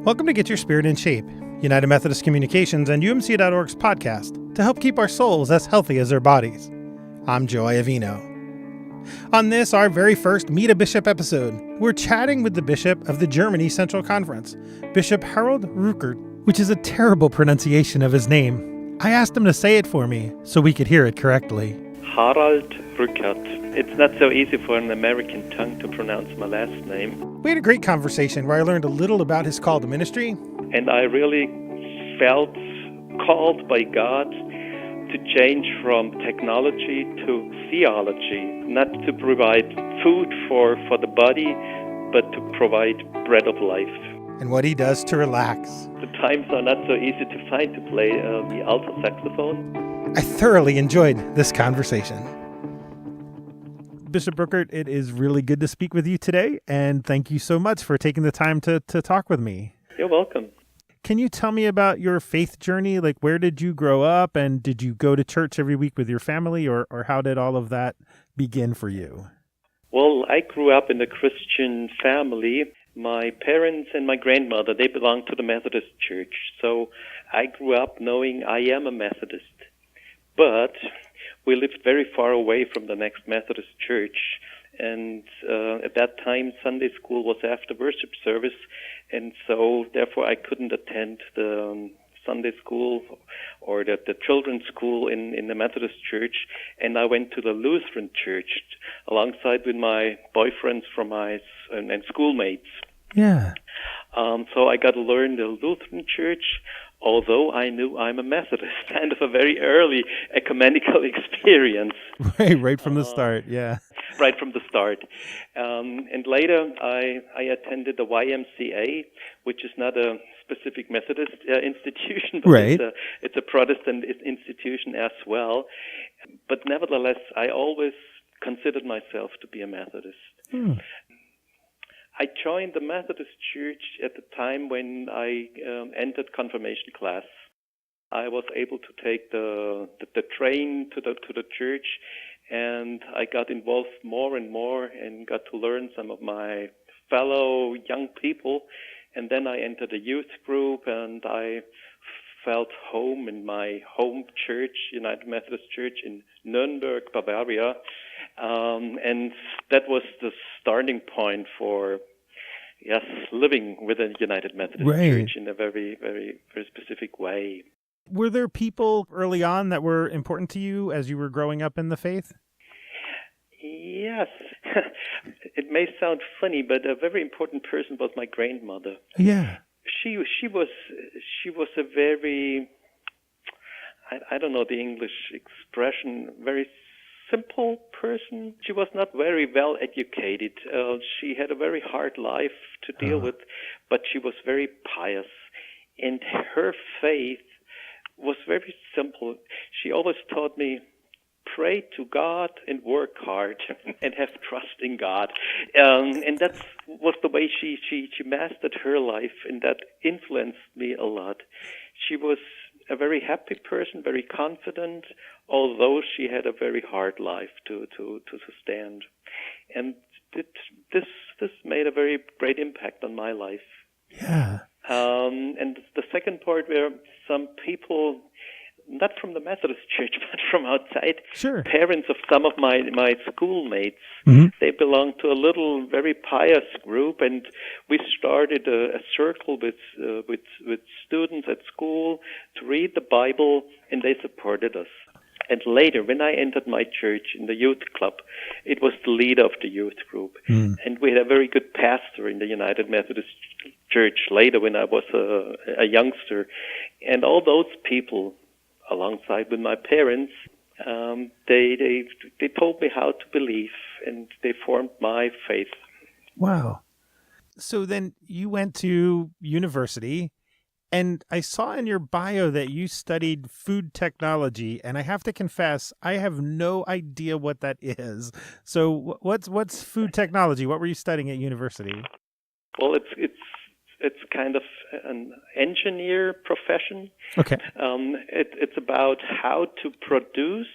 Welcome to Get Your Spirit in Shape, United Methodist Communications and UMC.org's podcast to help keep our souls as healthy as our bodies. I'm Joe Iovino. On this, our very first Meet a Bishop episode, we're chatting with the Bishop of the Germany Central Conference, Bishop Harald Rückert, which is a terrible pronunciation of his name. I asked him to say it for me so we could hear it correctly. Harald Rückert. It's not so easy for an American tongue to pronounce my last name. We had a great conversation where I learned a little about his call to ministry. And I really felt called by God to change from technology to theology, not to provide food for the body, but to provide bread of life. And what he does to relax. The times are not so easy to find to play the alto saxophone. I thoroughly enjoyed this conversation. Bishop Rückert, it is really good to speak with you today, and thank you so much for taking the time to talk with me. You're welcome. Can you tell me about your faith journey? Like, where did you grow up, and did you go to church every week with your family, or how did all of that begin for you? Well, I grew up in a Christian family. My parents and my grandmother, they belonged to the Methodist Church. So I grew up knowing I am a Methodist. But we lived very far away from the next Methodist church. And at that time, Sunday school was after worship service. And so, therefore, I couldn't attend the Sunday school or the children's school in the Methodist church. And I went to the Lutheran church alongside with my boyfriends from and schoolmates. Yeah. So I got to learn the Lutheran church, although I knew I'm a Methodist, kind of a very early ecumenical experience. Right from the start, yeah. Right from the start. And later I attended the YMCA, which is not a specific Methodist institution, but right. It's a Protestant institution as well. But nevertheless, I always considered myself to be a Methodist. I joined the Methodist Church at the time when I entered confirmation class. I was able to take the train to the church, and I got involved more and more and got to learn some of my fellow young people. And then I entered a youth group, and I felt home in my home church, United Methodist Church in Nuremberg, Bavaria. And that was the starting point for, living with a United Methodist Church in a very, very, very specific way. Were there people early on that were important to you as you were growing up in the faith? Yes. It may sound funny, but a very important person was my grandmother. Yeah. She was a very, I don't know the English expression, very simple person. She was not very well educated. She had a very hard life to deal with, but she was very pious. And her faith was very simple. She always taught me, pray to God and work hard and have trust in God. And that was the way she mastered her life, and that influenced me a lot. She was a very happy person, very confident, although she had a very hard life to sustain. And this made a very great impact on my life. Yeah. And the second part were some people, not from the Methodist Church, but from outside, parents of some of my schoolmates. Mm-hmm. They belonged to a little, very pious group, and we started a circle with students at school to read the Bible, and they supported us. And later, when I entered my church in the youth club, it was the leader of the youth group. And we had a very good pastor in the United Methodist Church later when I was a youngster. And all those people, alongside with my parents, they told me how to believe, and they formed my faith. Wow. So then you went to university, and I saw in your bio that you studied food technology, and I have to confess, I have no idea what that is. So what's food technology? What were you studying at university? Well, it's kind of an engineer profession. Okay. It's about how to produce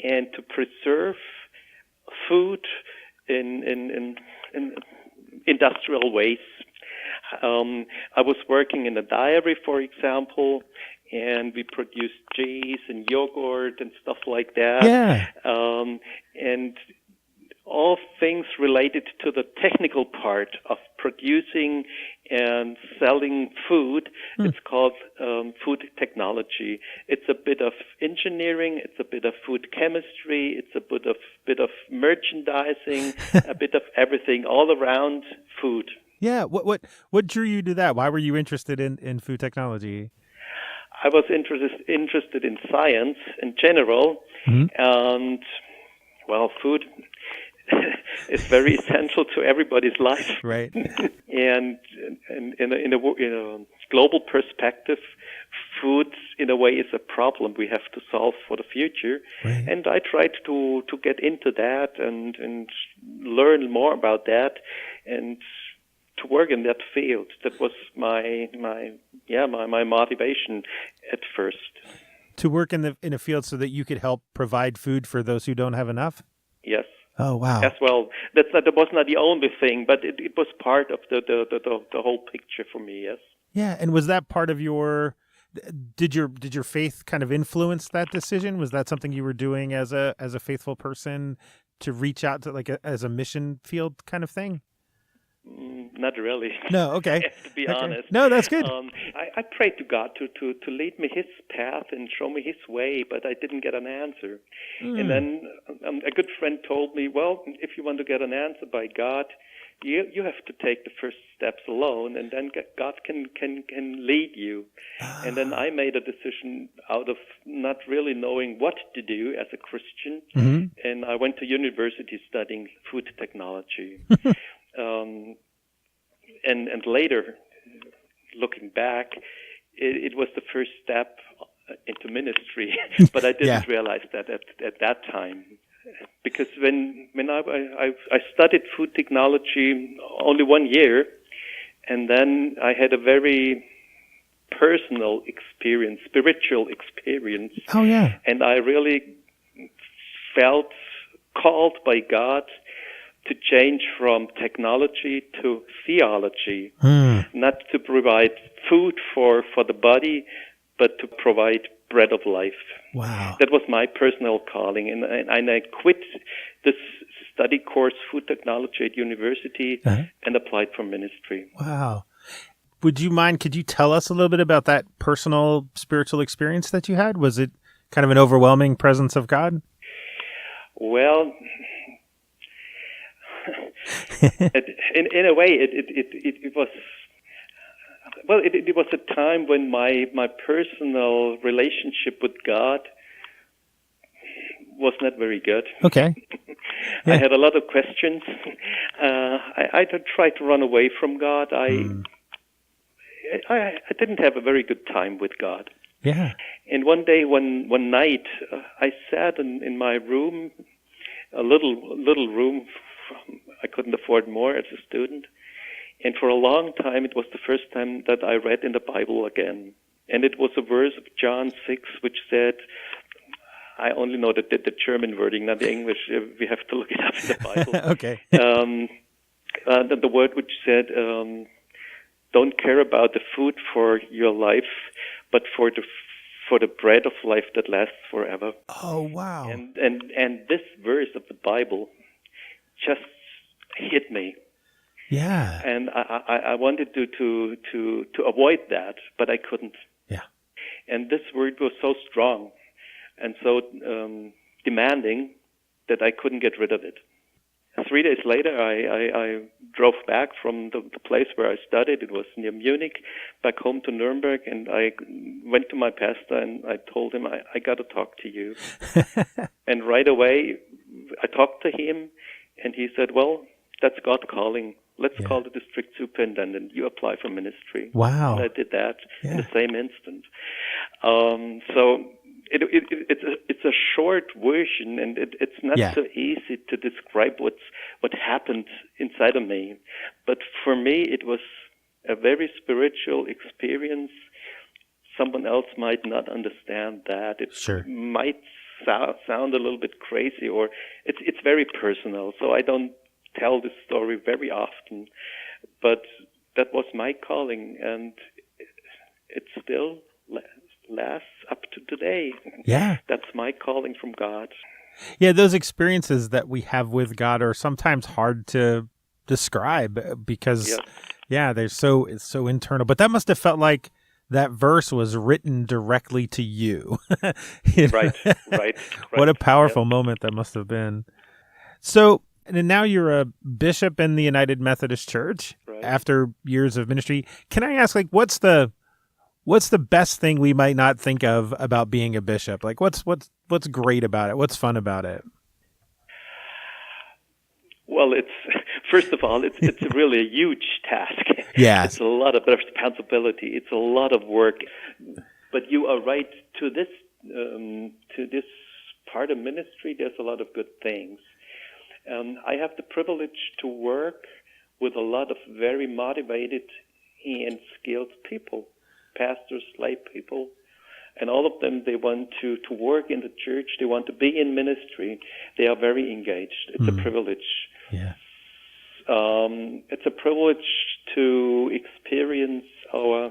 and to preserve food in industrial ways. I was working in a dairy, for example, and we produced cheese and yogurt and stuff like that. Yeah. And all things related to the technical part of producing and selling food. It's called food technology. It's a bit of engineering, it's a bit of food chemistry, it's a bit of merchandising, a bit of everything all around food. Yeah. What drew you to that? Why were you interested in food technology? I was interested in science in general, and well, food is very essential to everybody's life. Right. And in a global perspective, food, in a way, is a problem we have to solve for the future. Right. And I tried to get into that and learn more about that and to work in that field. That was my motivation at first. To work in a field so that you could help provide food for those who don't have enough? Yes. Oh, wow. As well. That was not the only thing, but it was part of the whole picture for me, yes. Yeah, and was that part of did your faith kind of influence that decision? Was that something you were doing as a faithful person to reach out to as a mission field kind of thing? Not really. No, okay. To be honest. No, that's good. I prayed to God to lead me His path and show me His way, but I didn't get an answer. And then a good friend told me, well, if you want to get an answer by God, you have to take the first steps alone, and then God can lead you. And then I made a decision out of not really knowing what to do as a Christian, and I went to university studying food technology. And later, looking back, it was the first step into ministry, but I didn't realize that at that time. Because when I studied food technology only 1 year, and then I had a very personal experience, spiritual experience. Oh, yeah. And I really felt called by God to change from technology to theology, not to provide food for the body, but to provide bread of life. Wow. That was my personal calling, and I quit this study course, food technology at university, and applied for ministry. Wow. Could you tell us a little bit about that personal spiritual experience that you had? Was it kind of an overwhelming presence of God? Well, in a way, it was. Well, it was a time when my personal relationship with God was not very good. Okay. Yeah. I had a lot of questions. I tried to run away from God. I didn't have a very good time with God. Yeah. And one day, one night, I sat in my room, a little room. I couldn't afford more as a student. And for a long time, it was the first time that I read in the Bible again. And it was a verse of John 6, which said, I only know the German wording, not the English. We have to look it up in the Bible. Okay. The word which said, don't care about the food for your life, but for the bread of life that lasts forever. Oh, wow. And this verse of the Bible just hit me. Yeah. And I wanted to avoid that, but I couldn't. Yeah. And this word was so strong and so demanding that I couldn't get rid of it. 3 days later, I drove back from the place where I studied. It was near Munich, back home to Nuremberg, and I went to my pastor and I told him, I got to talk to you. And right away, I talked to him, and he said, well, that's God calling. Let's call the district superintendent. You apply for ministry. Wow. And I did that in the same instant. So it's a short version, and it's not so easy to describe what happened inside of me. But for me, it was a very spiritual experience. Someone else might not understand that. It might sound a little bit crazy, or it's very personal. So I don't tell this story very often, but that was my calling, and it still lasts up to today. Yeah. That's my calling from God. Yeah, those experiences that we have with God are sometimes hard to describe because, they're it's so internal. But that must have felt like that verse was written directly to you. You know? Right. What a powerful moment that must have been. So, and now you're a bishop in the United Methodist Church after years of ministry. Can I ask, like, what's the best thing we might not think of about being a bishop? Like, what's great about it? What's fun about it? Well, first of all, it's really a huge task. Yes. It's a lot of responsibility. It's a lot of work. But you are right. To this part of ministry, there's a lot of good things. I have the privilege to work with a lot of very motivated and skilled people, pastors, lay people, and all of them, they want to work in the church. They want to be in ministry. They are very engaged. It's a privilege. Yeah. It's a privilege to experience our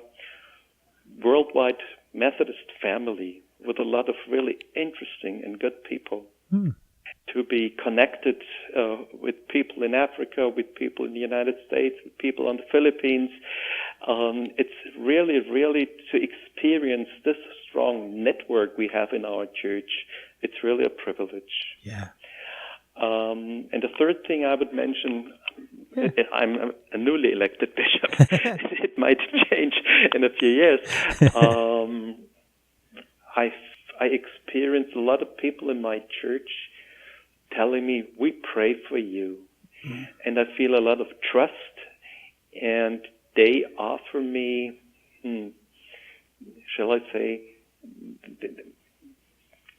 worldwide Methodist family with a lot of really interesting and good people. To be connected with people in Africa, with people in the United States, with people on the Philippines. It's really, really to experience this strong network we have in our church. It's really a privilege. Yeah. And the third thing I would mention, I'm a newly elected bishop. It might change in a few years. I experience a lot of people in my church telling me, we pray for you. And I feel a lot of trust, and they offer me, shall I say,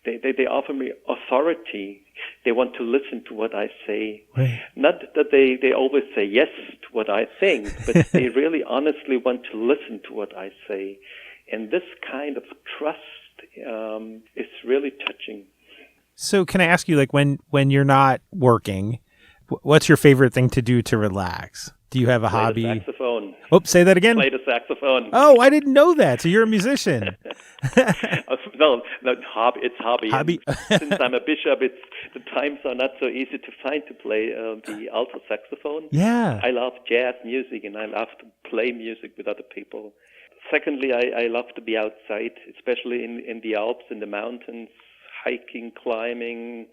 they offer me authority. They want to listen to what I say. Right. Not that they always say yes to what I think, but they really honestly want to listen to what I say. And this kind of trust is really touching. So can I ask you, like, when you're not working, what's your favorite thing to do to relax? Do you have a hobby? Play the saxophone. Oh, say that again? Play the saxophone. Oh, I didn't know that. So you're a musician. No, it's hobby. Hobby. Since I'm a bishop, the times are not so easy to find to play the alto saxophone. Yeah. I love jazz music, and I love to play music with other people. Secondly, I love to be outside, especially in the Alps, in the mountains, hiking, climbing,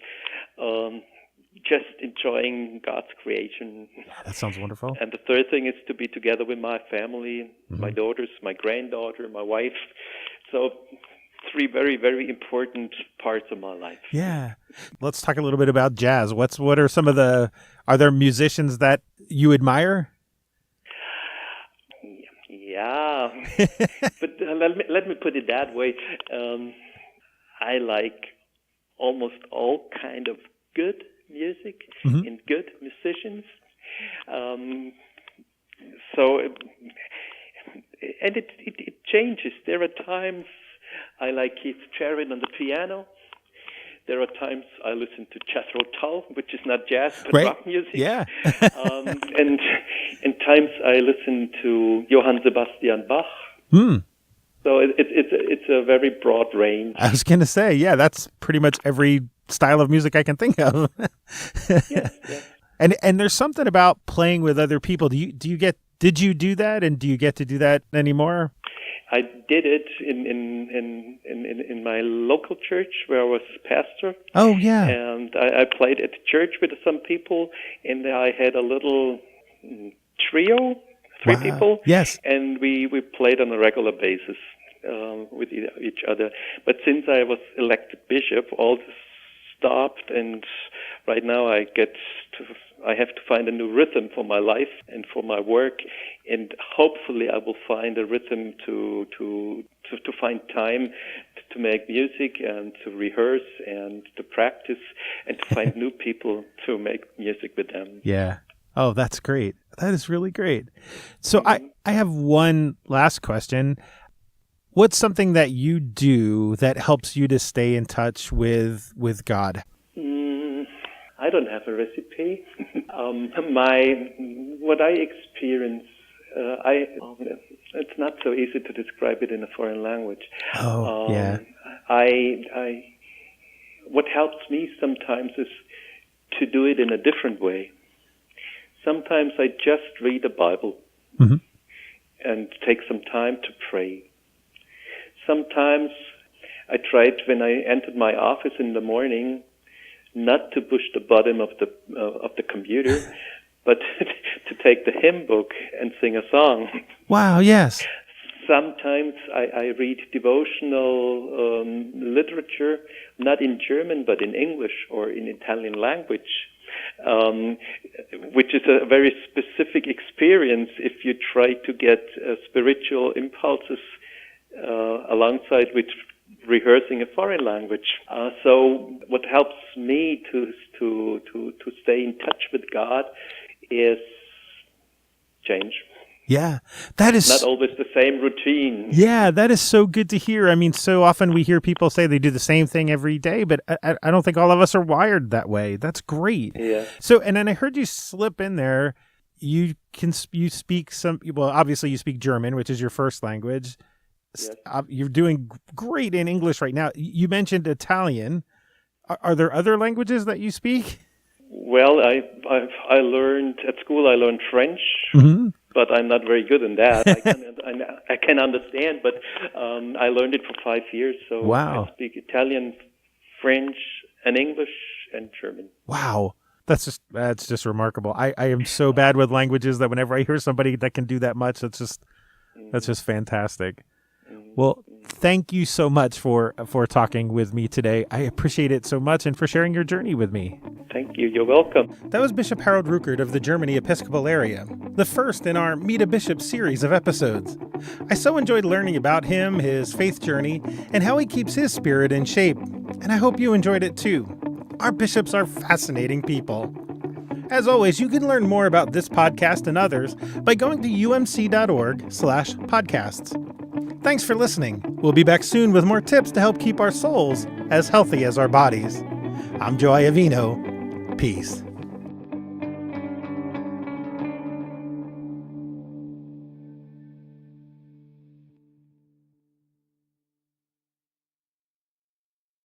just enjoying God's creation. Yeah, that sounds wonderful. And the third thing is to be together with my family, my daughters, my granddaughter, my wife. So 3 very, very important parts of my life. Yeah. Let's talk a little bit about jazz. What are some of are there musicians that you admire? Yeah. But let me put it that way. I like almost all kind of good music and good musicians. And it changes. There are times I like Keith Jarrett on the piano. There are times I listen to Jethro Tull, which is not jazz but rock music. Yeah. and times I listen to Johann Sebastian Bach. So it's a very broad range. I was going to say, yeah, that's pretty much every style of music I can think of. Yes. And there's something about playing with other people. Did you do that, and do you get to do that anymore? I did it in my local church where I was pastor. Oh yeah. And I played at church with some people, and I had a little trio, 3 people. Yes. And we played on a regular basis with each other. But since I was elected bishop, all this stopped, and right now I have to find a new rhythm for my life and for my work, and hopefully I will find a rhythm to find time to make music and to rehearse and to practice and to find new people to make music with them. Yeah. Oh, that's great. That is really great. So I have one last question. What's something that you do that helps you to stay in touch with God? I don't have a recipe. What I experience It's not so easy to describe it in a foreign language. Oh, yeah. What helps me sometimes is to do it in a different way. Sometimes I just read the Bible and take some time to pray. Sometimes I tried, when I entered my office in the morning, not to push the button of the computer, but to take the hymn book and sing a song. Wow, yes. Sometimes I read devotional literature, not in German, but in English or in Italian language, which is a very specific experience if you try to get spiritual impulses alongside with rehearsing a foreign language. So what helps me to stay in touch with God is change. Yeah, that is not always the same routine. Yeah, that is so good to hear. I mean, so often we hear people say they do the same thing every day, but I don't think all of us are wired that way. That's great. Yeah. So, and then I heard you slip in there. You speak obviously you speak German, which is your first language. Yes. You're doing great in English right now. You mentioned Italian. Are there other languages that you speak? Well, I learned at school. I learned French. But I'm not very good in that. I can understand, but I learned it for 5 years. So wow. I speak Italian, French, and English, and German. Wow. That's just remarkable. I am so bad with languages that whenever I hear somebody that can do that much, that's just fantastic. Well, thank you so much for talking with me today. I appreciate it so much and for sharing your journey with me. Thank you. You're welcome. That was Bishop Harald Rückert of the Germany Episcopal area, the first in our Meet a Bishop series of episodes. I so enjoyed learning about him, his faith journey, and how he keeps his spirit in shape. And I hope you enjoyed it too. Our bishops are fascinating people. As always, you can learn more about this podcast and others by going to umc.org/podcasts. Thanks for listening. We'll be back soon with more tips to help keep our souls as healthy as our bodies. I'm Joe Iovino. Peace.